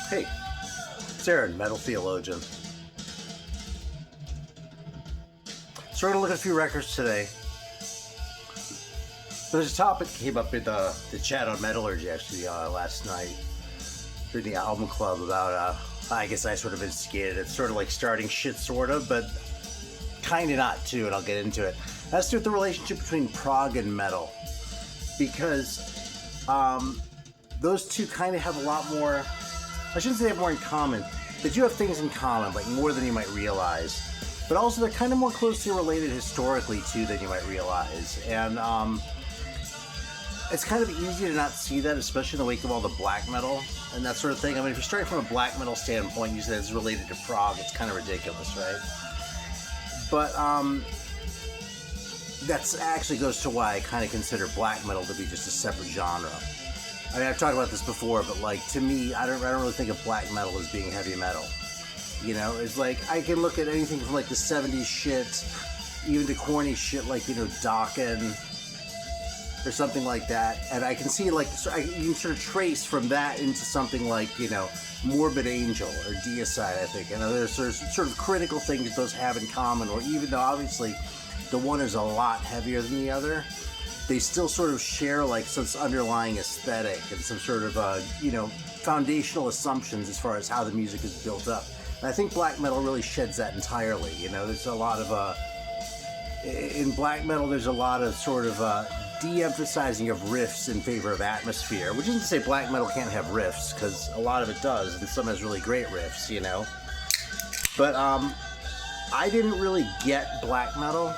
Hey, it's Aaron, metal theologian. So we're going to look at a few records today. There's a topic that came up in the chat on Metallurgy actually last night during the album club about, I guess I sort of instigated it. It's sort of like starting shit, sort of, but kind of not too, and I'll get into it. That's to do with the relationship between prog and metal. Because those two kind of have a lot more, I shouldn't say they have more in common. They do have things in common, like more than you might realize. But also they're kind of more closely related historically too than you might realize. And it's kind of easy to not see that, especially in the wake of all the black metal and that sort of thing. I mean, if you're starting from a black metal standpoint, you say it's related to prog, it's kind of ridiculous, right? But that actually goes to why I kind of consider black metal to be just a separate genre. I mean, I've talked about this before, but like to me, I don't really think of black metal as being heavy metal. You know, it's like I can look at anything from like the 70s shit, even to corny shit like, you know, Dokken or something like that, and I can see like you can sort of trace from that into something like, you know, Morbid Angel or Deicide, I think, and there's sort of critical things those have in common. Or even though obviously the one is a lot heavier than the other, they still sort of share like some underlying aesthetic and some sort of you know, foundational assumptions as far as how the music is built up. And I think black metal really sheds that entirely. You know, there's a lot of in black metal there's a lot of sort of de-emphasizing of riffs in favor of atmosphere, which isn't to say black metal can't have riffs, because a lot of it does, and some has really great riffs, you know. But I didn't really get black metal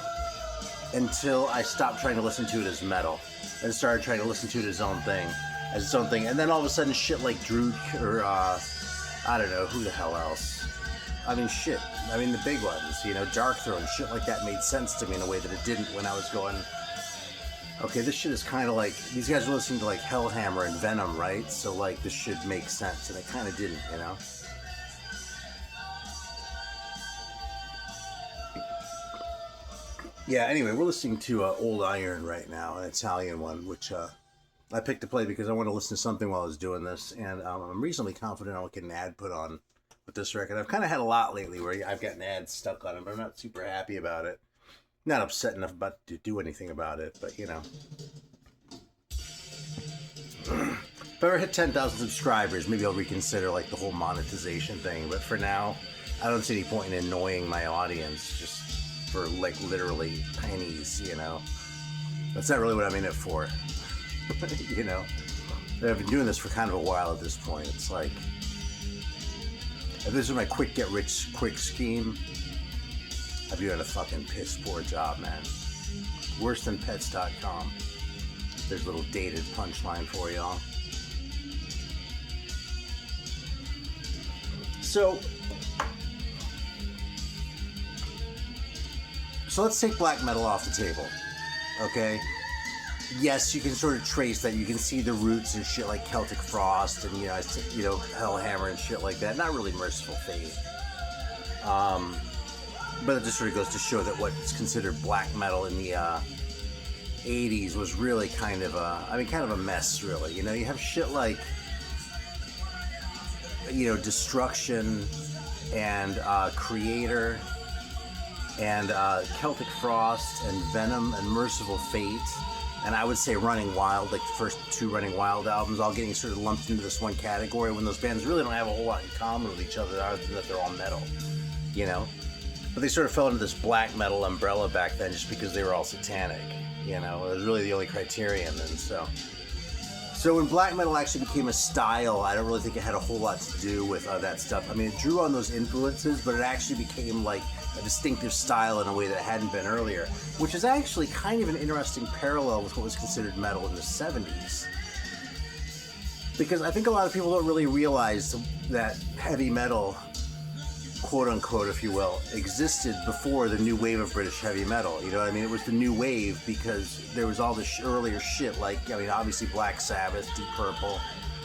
until I stopped trying to listen to it as metal and started trying to listen to it as its own thing, and then all of a sudden shit like Droog or I don't know who the hell else. I mean, shit. I mean, the big ones, you know, Darkthrone and shit like that made sense to me in a way that it didn't when I was going, okay, this shit is kind of like, these guys are listening to like Hellhammer and Venom, right? So like this should make sense, and it kind of didn't, you know? Yeah, anyway, we're listening to Old Iron right now, an Italian one, which I picked to play because I want to listen to something while I was doing this, and I'm reasonably confident I'll get an ad put on with this record. I've kind of had a lot lately where I've gotten ads stuck on it, but I'm not super happy about it. Not upset enough about to do anything about it, but you know. If I ever hit 10,000 subscribers, maybe I'll reconsider like the whole monetization thing, but for now, I don't see any point in annoying my audience just for like literally pennies, you know. That's not really what I'm in it for. You know, I've been doing this for kind of a while at this point. It's like, if this is my quick get rich quick scheme, I've been doing a fucking piss poor job, man. Worse than pets.com. There's a little dated punchline for y'all. So let's take black metal off the table, okay? Yes, you can sort of trace that. You can see the roots and shit like Celtic Frost and, you know, Hellhammer and shit like that. Not really Merciful Fate. But it just sort of goes to show that what's considered black metal in the 80s was really kind of a mess, really. You know, you have shit like, you know, Destruction and Creator and Celtic Frost and Venom and Merciful Fate. And I would say Running Wild, like the first two Running Wild albums, all getting sort of lumped into this one category when those bands really don't have a whole lot in common with each other other than that they're all metal, you know? But they sort of fell into this black metal umbrella back then just because they were all satanic, you know? It was really the only criterion. And so when black metal actually became a style, I don't really think it had a whole lot to do with that stuff. I mean, it drew on those influences, but it actually became like a distinctive style in a way that it hadn't been earlier, which is actually kind of an interesting parallel with what was considered metal in the 70s. Because I think a lot of people don't really realize that heavy metal, quote unquote, if you will, existed before the new wave of British heavy metal. You know what I mean? It was the new wave because there was all this earlier shit, like, I mean, obviously Black Sabbath, Deep Purple,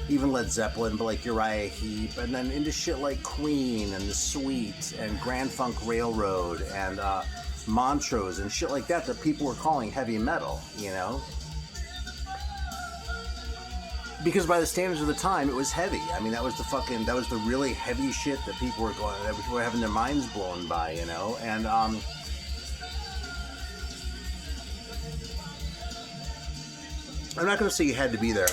even Led Zeppelin, but like Uriah Heep, and then into shit like Queen and The Sweet and Grand Funk Railroad and Montrose and shit like that people were calling heavy metal, you know? because by the standards of the time, it was heavy. I mean, that was the really heavy shit that people were having their minds blown by, you know? And, I'm not going to say you had to be there.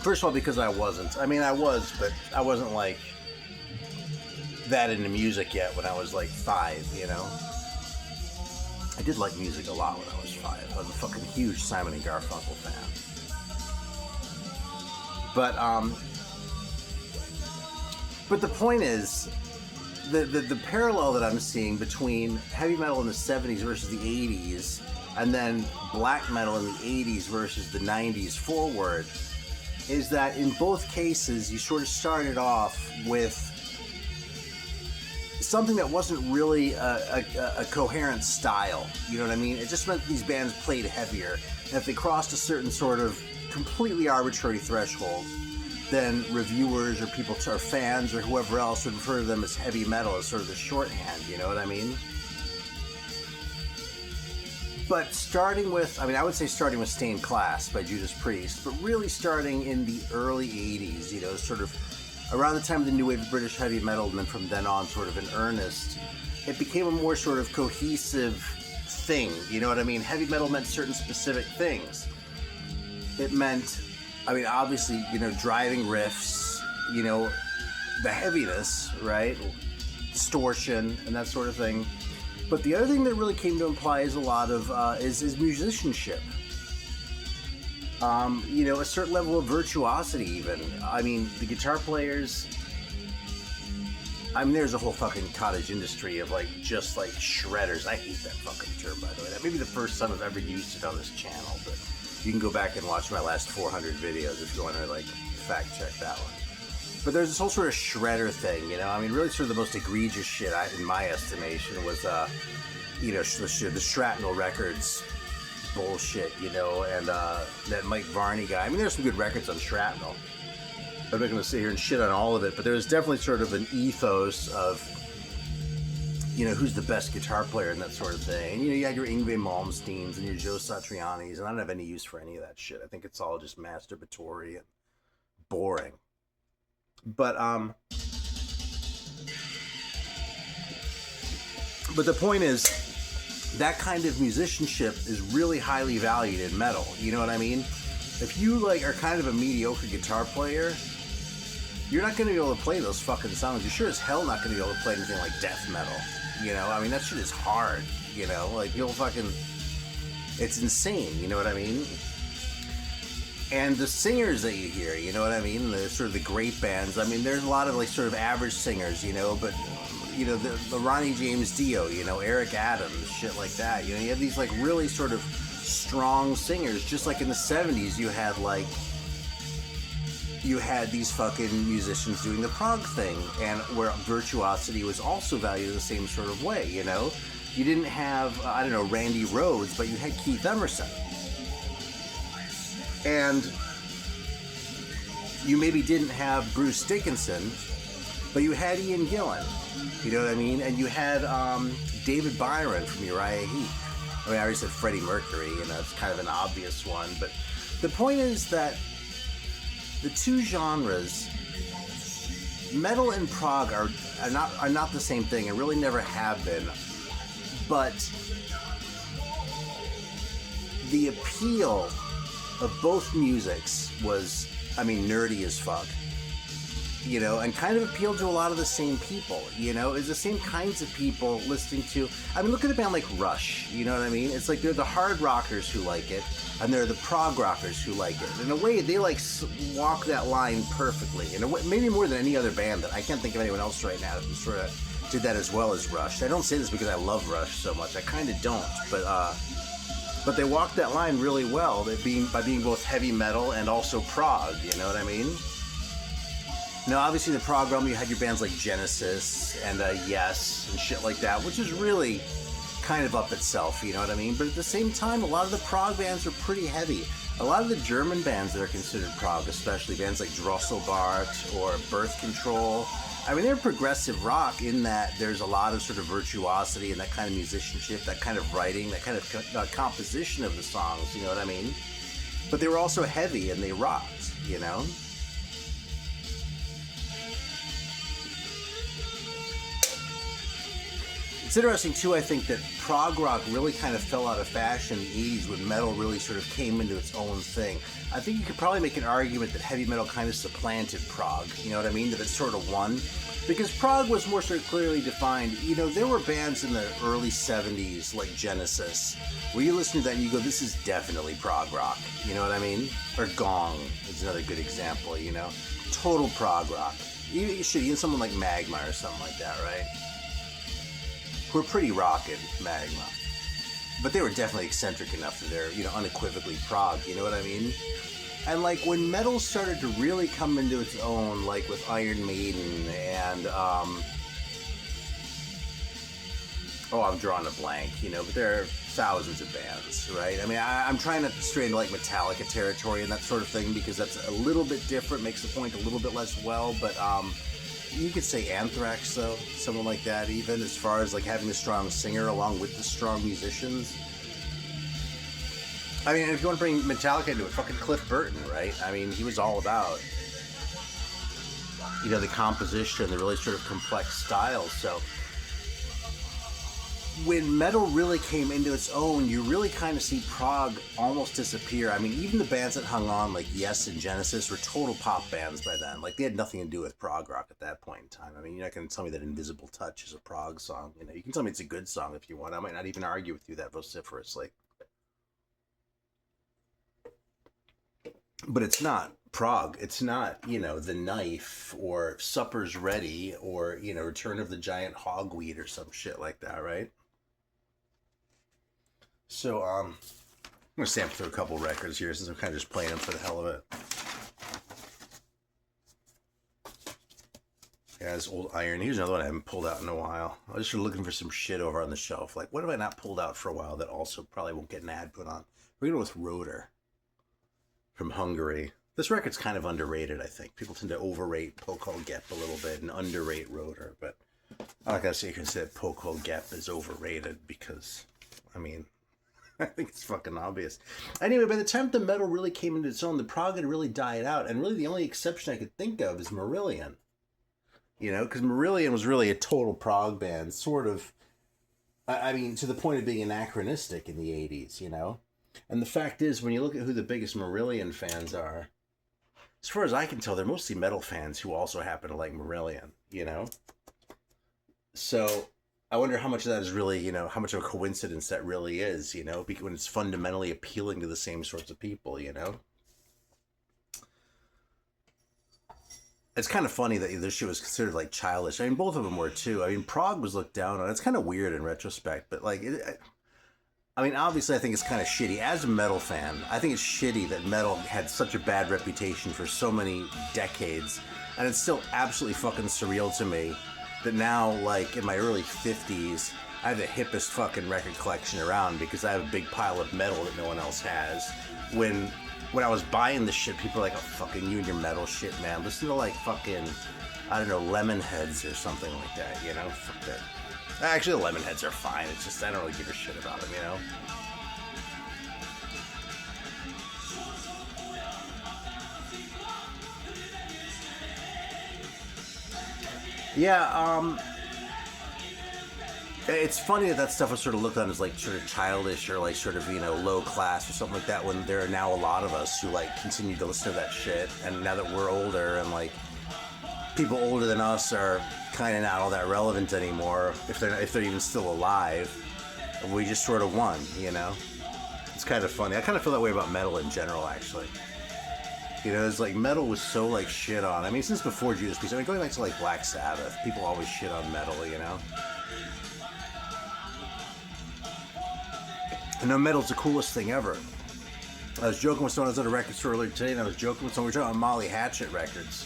First of all, because I wasn't. I mean, I was, but I wasn't, like, that into music yet when I was, like, 5, you know? I did like music a lot when I was 5. I was a fucking huge Simon and Garfunkel fan. But the point is, the parallel that I'm seeing between heavy metal in the 70s versus the 80s, and then black metal in the 80s versus the 90s forward, is that in both cases you sort of started off with something that wasn't really a coherent style. You know what I mean? It just meant these bands played heavier. And if they crossed a certain sort of completely arbitrary threshold, then reviewers or people or fans or whoever else would refer to them as heavy metal as sort of the shorthand, you know what I mean? But starting with, I would say starting with Stained Class by Judas Priest, but really starting in the early 80s, you know, sort of around the time of the new wave of British heavy metal, and then from then on sort of in earnest, it became a more sort of cohesive thing, you know what I mean? Heavy metal meant certain specific things. It meant, obviously, you know, driving riffs, you know, the heaviness, right? Distortion and that sort of thing. But the other thing that really came to imply is a lot of, is musicianship. You know, a certain level of virtuosity even. I mean, the guitar players, there's a whole fucking cottage industry of just shredders. I hate that fucking term, by the way. That may be the first time I've ever used it on this channel, but you can go back and watch my last 400 videos if you want to fact check that one. But there's this whole sort of shredder thing, you know. Really sort of the most egregious shit, in my estimation, was, you know, the Shrapnel Records bullshit, you know, and that Mike Varney guy. There's some good records on Shrapnel. I'm not going to sit here and shit on all of it, but there's definitely sort of an ethos of, you know, who's the best guitar player and that sort of thing. And, you know, you had your Yngwie Malmsteens and your Joe Satrianis, and I don't have any use for any of that shit. I think it's all just masturbatory and boring. But the point is, that kind of musicianship is really highly valued in metal. You know what I mean? If you are kind of a mediocre guitar player, you're not going to be able to play those fucking songs. You're sure as hell not going to be able to play anything like death metal. You know, that shit is hard. You know, you'll fucking, it's insane. You know what I mean? And the singers that you hear, you know what I mean? The sort of the great bands. There's a lot of sort of average singers, you know, but you know, the Ronnie James Dio, you know, Eric Adams, shit like that. You know, you have these really sort of strong singers. Just like in the 70s, you had these fucking musicians doing the prog thing, and where virtuosity was also valued the same sort of way, you know? You didn't have, Randy Rhoads, but you had Keith Emerson. And you maybe didn't have Bruce Dickinson, but you had Ian Gillan. You know what I mean? And you had David Byron from Uriah Heep. I already said Freddie Mercury, you know, it's kind of an obvious one. But the point is that the two genres, metal and prog, are not the same thing, and really never have been. But the appeal of both musics was, nerdy as fuck. You know, and kind of appealed to a lot of the same people, you know? It's the same kinds of people listening to... look at a band like Rush, you know what I mean? It's they're the hard rockers who like it, and they're the prog rockers who like it. In a way, they, walk that line perfectly. In a way, maybe more than any other band. That I can't think of anyone else right now who sort of did that as well as Rush. I don't say this because I love Rush so much. I kind of don't, but they walk that line really well, by being both heavy metal and also prog, you know what I mean? Now, obviously, the prog realm, you had your bands like Genesis and Yes and shit like that, which is really kind of up itself, you know what I mean? But at the same time, a lot of the prog bands are pretty heavy. A lot of the German bands that are considered prog, especially bands like Drosselbart or Birth Control, they're progressive rock in that there's a lot of sort of virtuosity and that kind of musicianship, that kind of writing, that kind of composition of the songs, you know what I mean? But they were also heavy and they rocked, you know? It's interesting too, I think, that prog rock really kind of fell out of fashion in the 80s when metal really sort of came into its own thing. I think you could probably make an argument that heavy metal kind of supplanted prog, you know what I mean? That it sort of won. Because prog was more sort of clearly defined. You know, there were bands in the early 70s like Genesis where you listen to that and you go, this is definitely prog rock, you know what I mean? Or Gong is another good example, you know? Total prog rock. Even someone like Magma or something like that, right? Who were pretty rockin', Magma. But they were definitely eccentric enough that they're, you know, unequivocally prog, you know what I mean? And like when metal started to really come into its own, like with Iron Maiden and, I'm drawing a blank, you know, but there are thousands of bands, right? I mean, I'm trying to stray into like Metallica territory and that sort of thing because that's a little bit different, makes the point a little bit less well, but, you could say Anthrax, though, someone like that, even as far as like having a strong singer along with the strong musicians. I mean, if you want to bring Metallica into it, fucking Cliff Burton, right? I mean, he was all about, you know, the composition, the really sort of complex styles. So when metal really came into its own, you really kind of see prog almost disappear. I mean, even the bands that hung on, like Yes and Genesis, were total pop bands by then. Like, they had nothing to do with prog rock at that point in time. I mean, you're not going to tell me that Invisible Touch is a prog song. You know, you can tell me it's a good song if you want. I might not even argue with you that vociferously. But it's not prog. It's not, you know, The Knife or Supper's Ready or, you know, Return of the Giant Hogweed or some shit like that, right? So, I'm going to sample through a couple records here since I'm kind of just playing them for the hell of it. Yeah, this old Iron. Here's another one I haven't pulled out in a while. I was just looking for some shit over on the shelf. Like, what have I not pulled out for a while that also probably won't get an ad put on? We're going to go with Rotor from Hungary. This record's kind of underrated, I think. People tend to overrate Pokol Gep a little bit and underrate Rotor, but I'm not going to say you can say that Pokol Gep is overrated because, I mean, I think it's fucking obvious. Anyway, by the time the metal really came into its own, the prog had really died out, and really the only exception I could think of is Marillion. You know, because Marillion was really a total prog band, sort of, I mean, to the point of being anachronistic in the 80s, you know? And the fact is, when you look at who the biggest Marillion fans are, as far as I can tell, they're mostly metal fans who also happen to like Marillion, you know? So I wonder how much of that is really, you know, how much of a coincidence that really is, you know, when it's fundamentally appealing to the same sorts of people, you know? It's kind of funny that this shit was considered like childish. I mean, both of them were too. I mean, prog was looked down on. It's kind of weird in retrospect, but like, I mean, obviously I think it's kind of shitty. As a metal fan, I think it's shitty that metal had such a bad reputation for so many decades, and it's still absolutely fucking surreal to me that now, like, in my early 50s, I have the hippest fucking record collection around because I have a big pile of metal that no one else has. When I was buying this shit, people were like, oh, fucking you and your metal shit, man. Listen to, like, fucking, I don't know, Lemonheads or something like that, you know? Fuck that. Actually, the Lemonheads are fine. It's just, I don't really give a shit about them, you know? Yeah, it's funny that stuff was sort of looked on as like sort of childish or like sort of, you know, low class or something like that when there are now a lot of us who like continue to listen to that shit, and now that we're older and like people older than us are kind of not all that relevant anymore if they're even still alive, we just sort of won, you know? It's kind of funny. I kind of feel that way about metal in general, actually. You know, it's like metal was so like shit on. I mean, since before Judas Priest. I mean, going back to like Black Sabbath, people always shit on metal, you know? I know metal's the coolest thing ever. I was joking with someone. I was at a record store earlier today, and I was joking with someone. We were talking about Molly Hatchet records.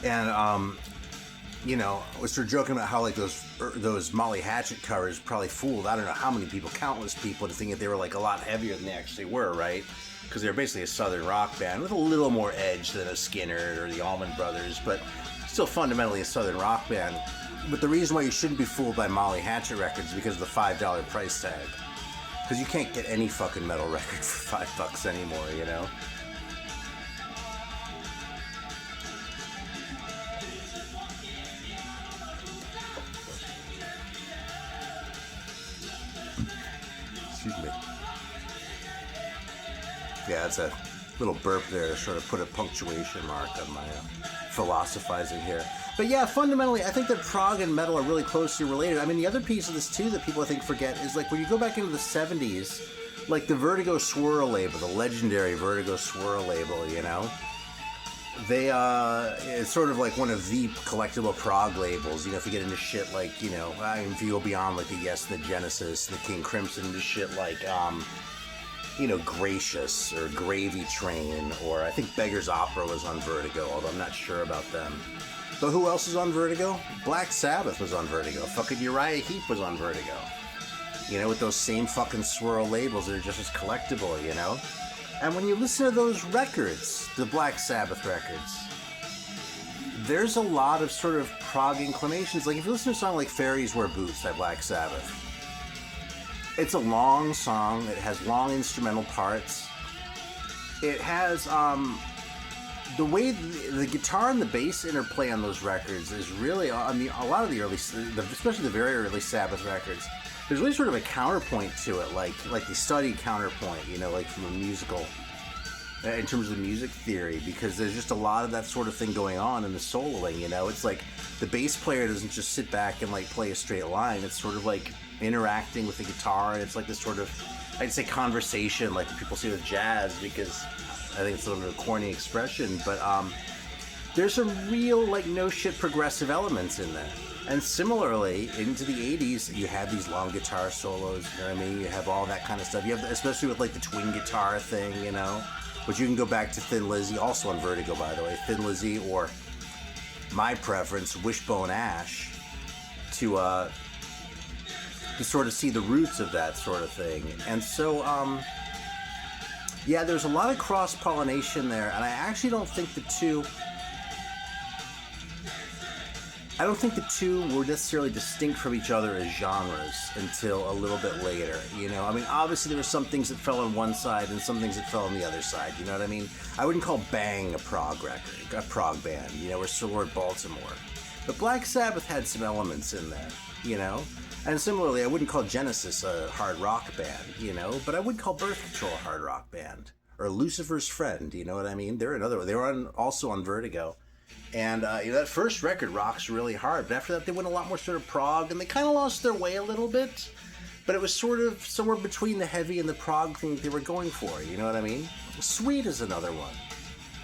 And, you know, I was sort of joking about how, like, those Molly Hatchet covers probably fooled, I don't know how many people, countless people, to think that they were, like, a lot heavier than they actually were, right? Because they were basically a southern rock band with a little more edge than a Skinner or the Allman Brothers, but still fundamentally a southern rock band. But the reason why you shouldn't be fooled by Molly Hatchet records is because of the $5 price tag. Because you can't get any fucking metal record for $5 anymore, you know? Yeah, that's a little burp there to sort of put a punctuation mark on my philosophizing here. But yeah, fundamentally, I think that prog and metal are really closely related. I mean, the other piece of this, too, that people, I think, forget is, like, when you go back into the 70s, like, the Vertigo Swirl label, the legendary Vertigo Swirl label, you know? They, it's sort of like one of the collectible prog labels, you know, if you get into shit like, you know, if you go beyond, like, the Yes, the Genesis, the King Crimson, into shit like, you know, Gracious or Gravy Train, or I think Beggar's Opera was on Vertigo, although I'm not sure about them. But who else is on Vertigo? Black Sabbath was on Vertigo. Fucking Uriah Heep was on Vertigo. You know, with those same fucking swirl labels that are just as collectible, you know? And when you listen to those records, the Black Sabbath records, there's a lot of sort of prog inclinations. Like, if you listen to a song like Fairies Wear Boots by Black Sabbath, it's a long song. It has long instrumental parts. It has, the way the guitar and the bass interplay on those records is really, I mean, a lot of the early, especially the very early Sabbath records, there's really sort of a counterpoint to it, like the studied counterpoint, you know, like from a musical, in terms of music theory, because there's just a lot of that sort of thing going on in the soloing, you know? It's like the bass player doesn't just sit back and, like, play a straight line. It's sort of like interacting with the guitar, and it's like this sort of, I'd say, conversation, like people see with jazz, because I think it's a little bit of a corny expression, but there's some real, like, no shit progressive elements in there. And similarly, into the 80s, you have these long guitar solos, you know what I mean? You have all that kind of stuff. You have, especially with, like, the twin guitar thing, you know? But you can go back to Thin Lizzy, also on Vertigo, by the way. Thin Lizzy, or my preference, Wishbone Ash, to sort of see the roots of that sort of thing. And so, yeah, there's a lot of cross-pollination there, and I actually don't think the two were necessarily distinct from each other as genres until a little bit later, you know? I mean, obviously there were some things that fell on one side and some things that fell on the other side, you know what I mean? I wouldn't call Bang a prog record, a prog band, you know, or Sword Baltimore. But Black Sabbath had some elements in there, you know? And similarly, I wouldn't call Genesis a hard rock band, you know? But I would call Birth Control a hard rock band. Or Lucifer's Friend, you know what I mean? They're another one. They were also on Vertigo. And, you know, that first record rocks really hard. But after that, they went a lot more sort of prog, and they kind of lost their way a little bit. But it was sort of somewhere between the heavy and the prog thing that they were going for, you know what I mean? Sweet is another one.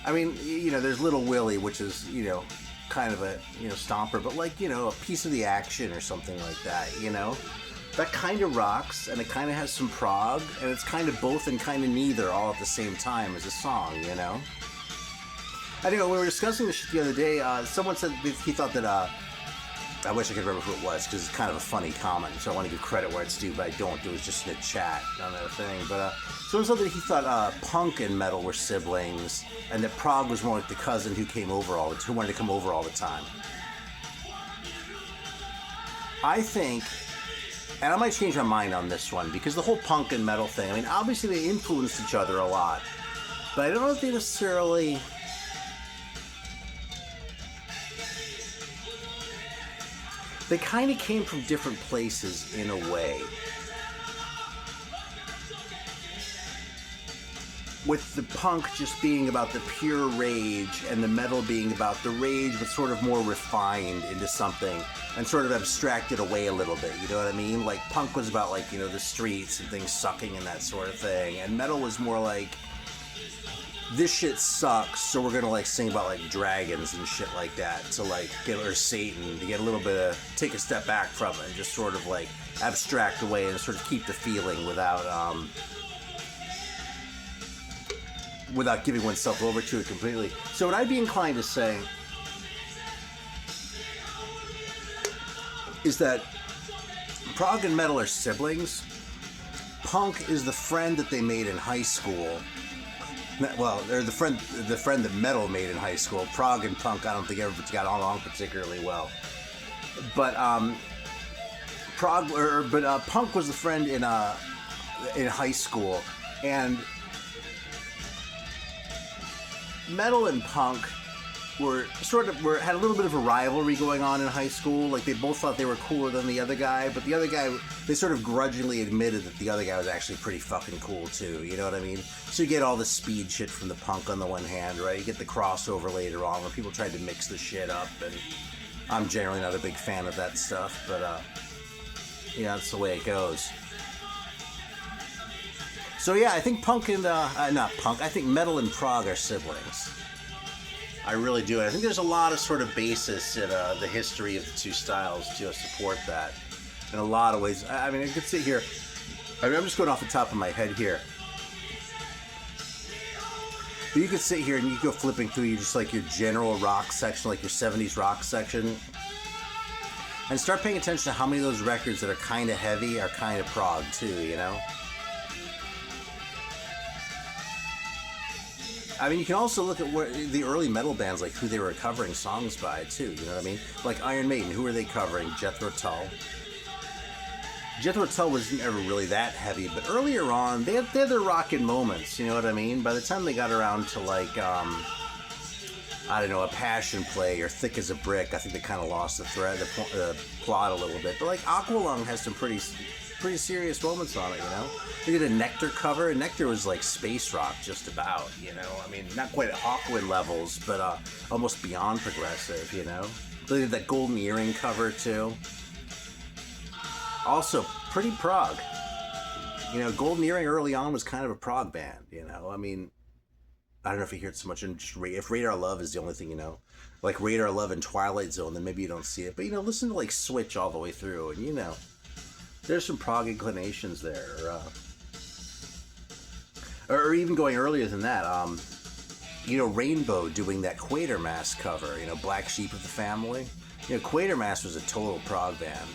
I mean, you know, there's Little Willie, which is, you know, kind of a, you know, stomper, but like, you know, a piece of the action or something like that, you know? That kind of rocks, and it kind of has some prog, and it's kind of both and kind of neither all at the same time as a song, you know? I think when we were discussing this shit the other day, someone said he thought that, I wish I could remember who it was, because it's kind of a funny comment, so I want to give credit where it's due, but I don't. It was just in a chat on that thing. But someone said that he thought punk and metal were siblings, and that prog was more like the cousin who who wanted to come over all the time. I think, and I might change my mind on this one, because the whole punk and metal thing, I mean, obviously they influenced each other a lot, but I don't know if they necessarily... They kind of came from different places in a way. With the punk just being about the pure rage and the metal being about the rage but sort of more refined into something and sort of abstracted away a little bit, you know what I mean? Like punk was about, like, you know, the streets and things sucking and that sort of thing, and metal was more like, this shit sucks, so we're gonna, like, sing about, like, dragons and shit like that to, like, or Satan, to get a little bit of, take a step back from it and just sort of, like, abstract away and sort of keep the feeling without giving oneself over to it completely. So what I'd be inclined to say is that prog and metal are siblings. Punk is the friend that they made in high school. Well, they're the friend that metal made in high school. Prog and punk, I don't think ever got along particularly well. But punk was the friend in high school, and metal and punk had a little bit of a rivalry going on in high school. Like they both thought they were cooler than the other guy, but the other guy, they sort of grudgingly admitted that the other guy was actually pretty fucking cool too. You know what I mean? So you get all the speed shit from the punk on the one hand, right? You get the crossover later on where people tried to mix the shit up, and I'm generally not a big fan of that stuff, but yeah, that's the way it goes. So yeah, I think punk and not punk. I think metal and prog are siblings. I really do. I think there's a lot of sort of basis in the history of the two styles to support that in a lot of ways. I mean, I could sit here. I mean, I'm just going off the top of my head here. But you could sit here and you could go flipping through you just like your general rock section, like your 70s rock section, and start paying attention to how many of those records that are kind of heavy are kind of prog too, you know? I mean, you can also look at what the early metal bands, like who they were covering songs by, too. You know what I mean? Like Iron Maiden, who were they covering? Jethro Tull. Jethro Tull wasn't ever really that heavy, but earlier on, they had their rockin' moments. You know what I mean? By the time they got around to like, I don't know, a Passion Play or Thick as a Brick, I think they kind of lost the thread, the plot a little bit. But like Aqualung has some pretty serious moments on it, you know? They did a Nectar cover, and Nectar was like space rock just about, you know? I mean, not quite at Hawkwind levels, but almost beyond progressive, you know? They did that Golden Earring cover, too. Also, pretty prog. You know, Golden Earring early on was kind of a prog band, you know? I mean, I don't know if you hear it so much in just if Radar Love is the only thing you know. Like Radar Love and Twilight Zone, then maybe you don't see it. But, you know, listen to like Switch all the way through, and you know, there's some prog inclinations there. Or even going earlier than that, you know, Rainbow doing that Quatermass cover, you know, Black Sheep of the Family. You know, Quatermass was a total prog band,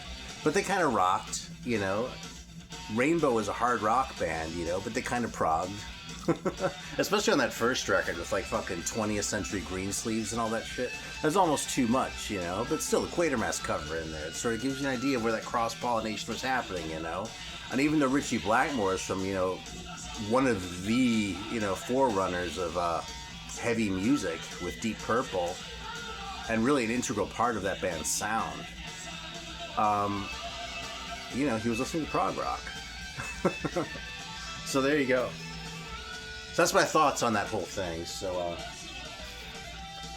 but they kind of rocked, you know. Rainbow was a hard rock band, you know, but they kind of progged. Especially on that first record with like fucking 20th Century Greensleeves and all that shit. That's almost too much, you know, but still the Quatermass cover in there. It sort of gives you an idea of where that cross-pollination was happening, you know. And even the Richie Blackmore's from, you know, one of the, you know, forerunners of heavy music with Deep Purple, and really an integral part of that band's sound. You know, he was listening to prog rock. So there you go. So that's my thoughts on that whole thing. So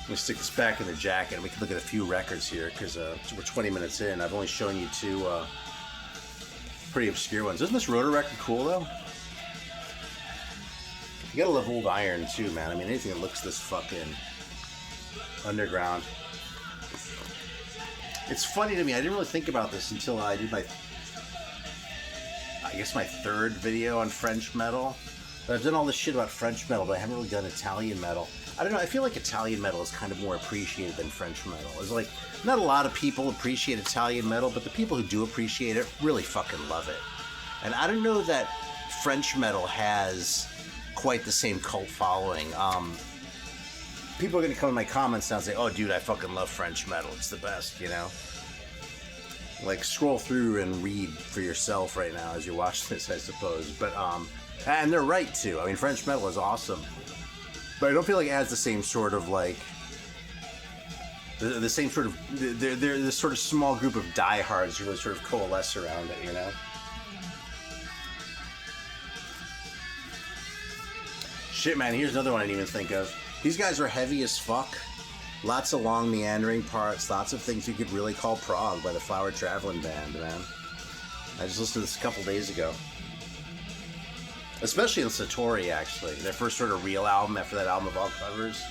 let me stick this back in the jacket and we can look at a few records here because we're 20 minutes in. I've only shown you two pretty obscure ones. Isn't this Rotor record cool though? You gotta love Old Iron too, man. I mean, anything that looks this fucking underground. It's funny to me, I didn't really think about this until I did my third video on French metal. But I've done all this shit about French metal, but I haven't really done Italian metal. I don't know, I feel like Italian metal is kind of more appreciated than French metal. It's like, not a lot of people appreciate Italian metal, but the people who do appreciate it really fucking love it. And I don't know that French metal has quite the same cult following. People are going to come in my comments now and say, oh dude, I fucking love French metal, it's the best, you know? Like, scroll through and read for yourself right now as you watch this, I suppose. But, and they're right too. I mean, French metal is awesome. But I don't feel like it has the same sort of, like, the same sort of, they're this sort of small group of diehards who really sort of coalesce around it, you know? Shit, man, here's another one I didn't even think of. These guys are heavy as fuck. Lots of long meandering parts, lots of things you could really call prog by the Flower Traveling Band, man. I just listened to this a couple days ago. Especially in Satori, actually. Their first sort of real album after that album of all covers.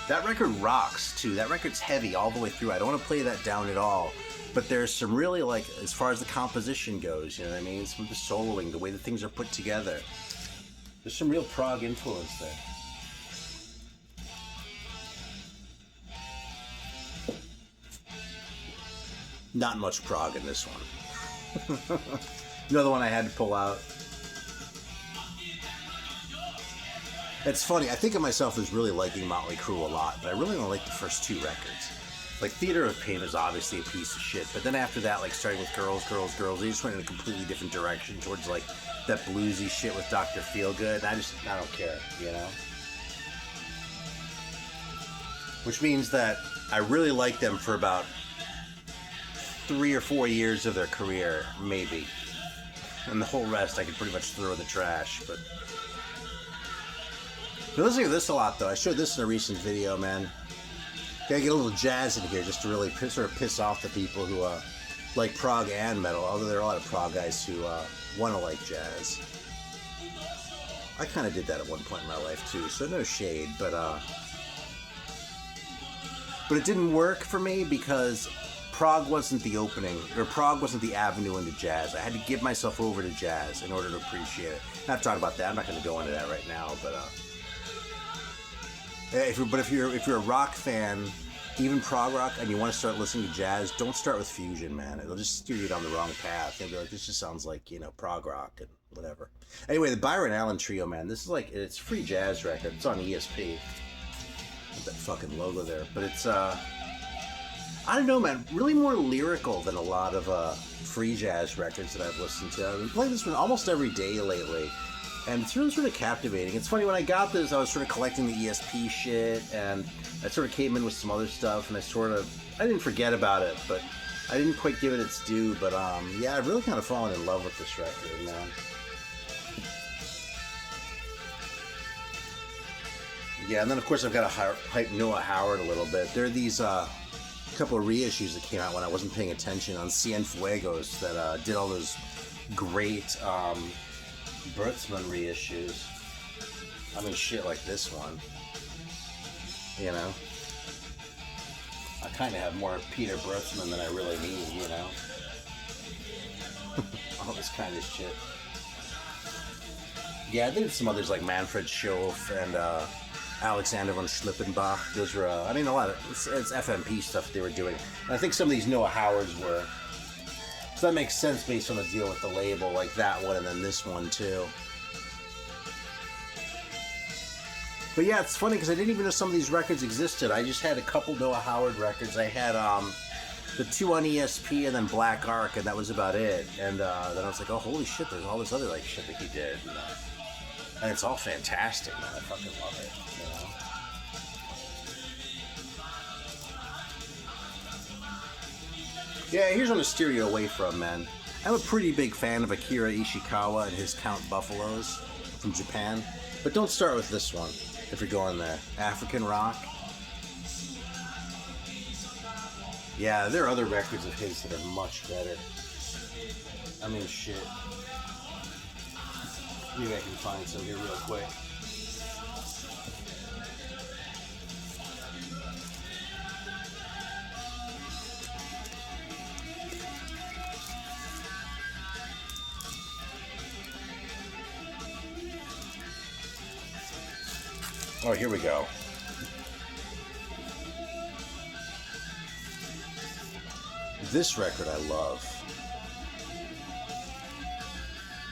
That record rocks, too. That record's heavy all the way through. I don't want to play that down at all. But there's some really, like, as far as the composition goes, you know what I mean? Some of the soloing, the way that things are put together. There's some real prog influence there. Not much prog in this one. Another one I had to pull out. It's funny, I think of myself as really liking Motley Crue a lot, but I really don't like the first two records. Like, Theater of Pain is obviously a piece of shit, but then after that, like, starting with Girls, they just went in a completely different direction towards, like, that bluesy shit with Dr. Feelgood, and I don't care, you know? which means that I really liked them for about 3 or 4 years of their career, maybe. And the whole rest I could pretty much throw in the trash, but... I've been listening to this a lot, though. I showed this in a recent video, man. Gotta get a little jazz in here just to really sort of piss off the people who like prog and metal, although there are a lot of prog guys who want to like jazz. I kind of did that at one point in my life, too, so no shade, but it didn't work for me because prog wasn't the opening, or prog wasn't the avenue into jazz. I had to give myself over to jazz in order to appreciate it. And I've talked about that. I'm not going to go into that right now, but if you're a rock fan, even prog rock, and you want to start listening to jazz, don't start with fusion, man. It'll just steer you down the wrong path. You'll be like, this just sounds like, prog rock and whatever. Anyway, the Byron Allen Trio, man, this is like, it's a free jazz record. It's on ESP. With that fucking logo there. But it's, I don't know, man, really more lyrical than a lot of free jazz records that I've listened to. I've been playing this one almost every day lately. And it's really sort of captivating. It's funny, when I got this, I was sort of collecting the ESP shit, and I sort of came in with some other stuff, and I didn't forget about it, but I didn't quite give it its due. But yeah, I've really kind of fallen in love with this record, man. Yeah, and then of course I've got to hype Noah Howard a little bit. There are these couple of reissues that came out when I wasn't paying attention on Cienfuegos that did all those great Bertzmann reissues. I mean, shit like this one. I kind of have more Peter Bertzmann than I really need, all this kind of shit. Yeah, I did some others like Manfred Schoff and Alexander von Schlippenbach. Those were, a lot of, it's FMP stuff they were doing. And I think some of these Noah Howards were. So that makes sense based on the deal with the label, like that one and then this one too. But yeah, it's funny because I didn't even know some of these records existed. I just had a couple Noah Howard records. I had the 2 on ESP and then Black Ark, and that was about it. And then I was like, oh, holy shit, there's all this other like shit that he did. And it's all fantastic, man. I fucking love it, Yeah, here's one to steer you away from, man. I'm a pretty big fan of Akira Ishikawa and his Count Buffaloes from Japan. But don't start with this one if you're going there. African Rock. Yeah, there are other records of his that are much better. I mean, shit. Maybe I can find some here real quick. Oh, here we go. This record I love.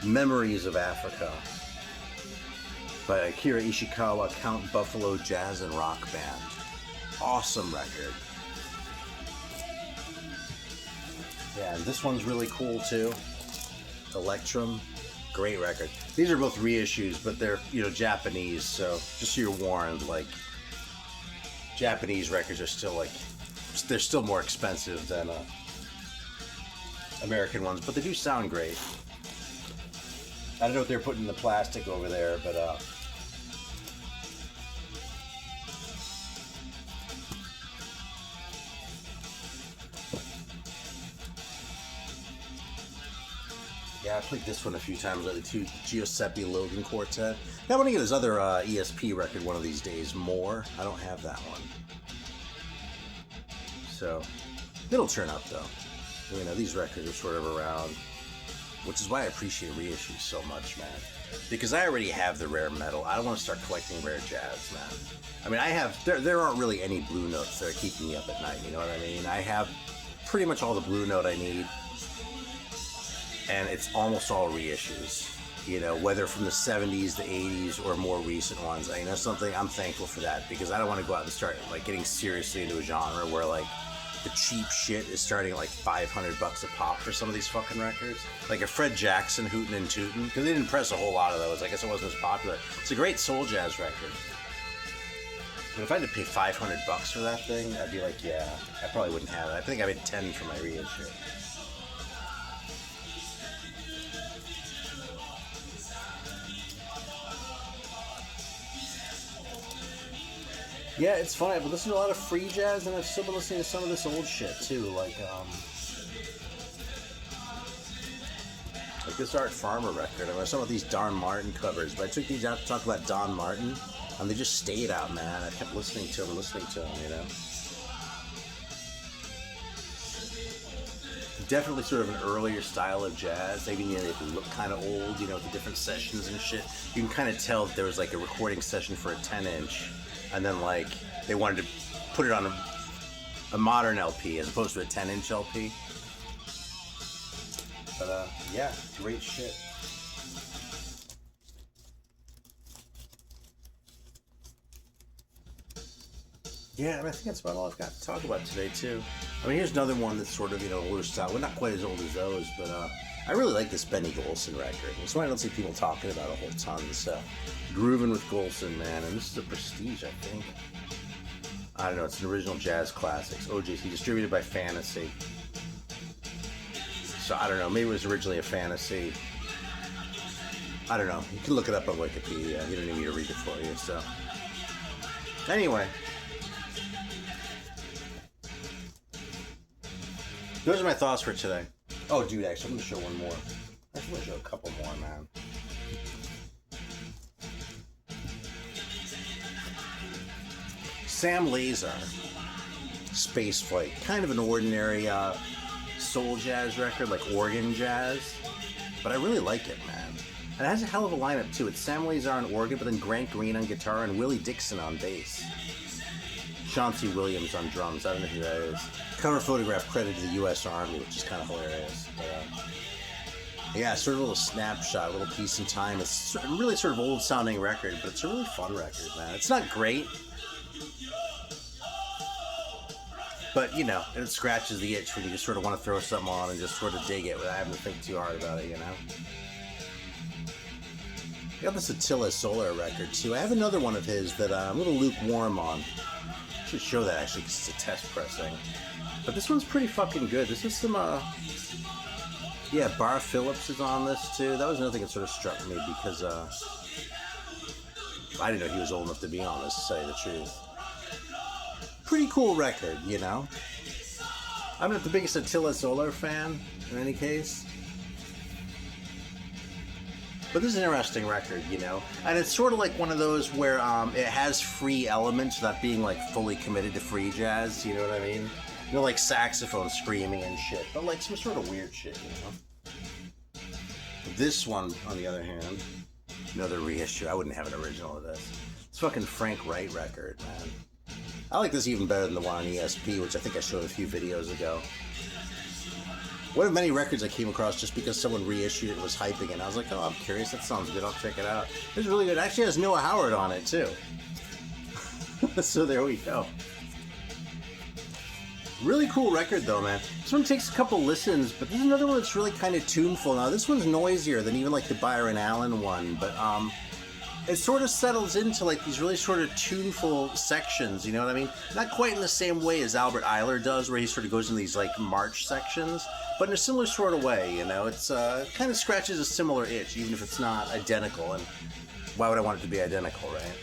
Memories of Africa by Akira Ishikawa, Count Buffalo Jazz and Rock Band. Awesome record. Yeah, and this one's really cool too. Electrum. Great record. These are both reissues, but they're, Japanese, so just so you're warned, like, Japanese records are still, they're still more expensive than American ones, but they do sound great. I don't know what they're putting in the plastic over there, but, yeah, I played this one a few times lately too, Giuseppe Logan Quartet. I want to get his other ESP record one of these days, More. I don't have that one. So, it'll turn up though. These records are sort of around, which is why I appreciate reissues so much, man. Because I already have the rare metal. I don't want to start collecting rare jazz, man. I mean, there aren't really any Blue Notes that are keeping me up at night, you know what I mean? I have pretty much all the Blue Note I need. And it's almost all reissues, whether from the 70s, the 80s, or more recent ones. Something, I'm thankful for that, because I don't want to go out and start, getting seriously into a genre where, the cheap shit is starting at, $500 a pop for some of these fucking records. Like a Fred Jackson, Hootin' and Tootin', because they didn't press a whole lot of those. I guess it wasn't as popular. It's a great soul jazz record. But if I had to pay $500 for that thing, I'd be like, yeah, I probably wouldn't have it. I think I paid 10 for my reissue. Yeah, it's funny. I've been listening to a lot of free jazz, and I've still been listening to some of this old shit too, like this Art Farmer record. I was talking about these Don Martin covers, but I took these out to talk about Don Martin, and they just stayed out, man. I kept listening to them, you know. Definitely sort of an earlier style of jazz. Maybe, you know, they look kind of old, you know, with the different sessions and shit. You can kind of tell that there was like a recording session for a 10-inch. And then, like, they wanted to put it on a modern LP as opposed to a 10-inch LP. But, yeah, great shit. Yeah, and I think that's about all I've got to talk about today, too. I mean, here's another one that's sort of, you know, older style. Well, not quite as old as those, but I really like this Benny Golson record. It's one I don't see people talking about a whole ton, so... Grooving with Golson, man, and this is a Prestige, I think. I don't know, it's an original jazz classics. OJC, distributed by Fantasy. So I don't know, maybe it was originally a Fantasy. I don't know, you can look it up on Wikipedia. You don't need me to read it for you, so. Anyway. Those are my thoughts for today. Oh, dude, actually, I'm going to show one more. I just want to show a couple more, man. Sam Lazar, Space Flight, kind of an ordinary soul jazz record, like organ jazz, but I really like it, man. And it has a hell of a lineup too. It's Sam Lazar on organ, but then Grant Green on guitar and Willie Dixon on bass. Chauncey Williams on drums. I don't know who that is. Cover photograph credited to the U.S. Army, which is kind of hilarious. But, yeah, sort of a little snapshot, a little piece in time. It's a really sort of old-sounding record, but it's a really fun record, man. It's not great. But, you know, it scratches the itch when you just sort of want to throw something on and just sort of dig it without having to think too hard about it, you know? I got this Attila Solar record, too. I have another one of his that I'm a little lukewarm on. I should show that, actually, because it's a test pressing. But this one's pretty fucking good. This is some, yeah, Bar Phillips is on this, too. That was another thing that sort of struck me because, I didn't know he was old enough to be on this, to say the truth. Pretty cool record, you know? I'm not the biggest Attila Solar fan, in any case. But this is an interesting record, you know? And it's sort of like one of those where it has free elements without being, like, fully committed to free jazz, you know what I mean? You know, like saxophone screaming and shit, but, like, some sort of weird shit, you know? This one, on the other hand, another reissue. I wouldn't have an original of this. It's fucking Frank Wright record, man. I like this even better than the one on ESP, which I think I showed a few videos ago. One of many records I came across just because someone reissued it and was hyping it. I was like, oh, I'm curious, that sounds good, I'll check it out. It's really good. It actually has Noah Howard on it, too. So there we go. Really cool record, though, man. This one takes a couple listens, but there's another one that's really kind of tuneful. Now, this one's noisier than even, like, the Byron Allen one, but, it sort of settles into like these really sort of tuneful sections, you know what I mean? Not quite in the same way as Albert Eiler does, where he sort of goes in these like march sections, but in a similar sort of way, you know? It's kind of scratches a similar itch, even if it's not identical, and why would I want it to be identical, right?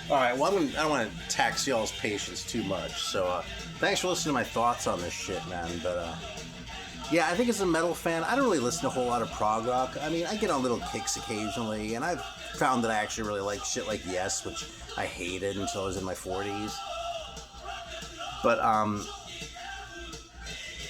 Alright, well, I don't want to tax y'all's patience too much, so thanks for listening to my thoughts on this shit, man, but yeah, I think as a metal fan, I don't really listen to a whole lot of prog rock. I mean, I get on little kicks occasionally, and I've found that I actually really like shit like Yes, which I hated until I was in my 40s. But,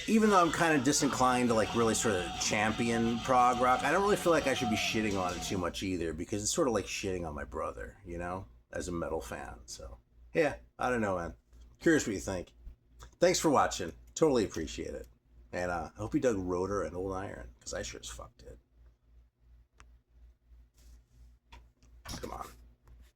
even though I'm kind of disinclined to, like, really sort of champion prog rock, I don't really feel like I should be shitting on it too much either, because it's sort of like shitting on my brother, you know, as a metal fan. So, yeah, I don't know, man. Curious what you think. Thanks for watching. Totally appreciate it. And I hope you dug Rotor and Old Iron, because I sure as fuck did. Come on.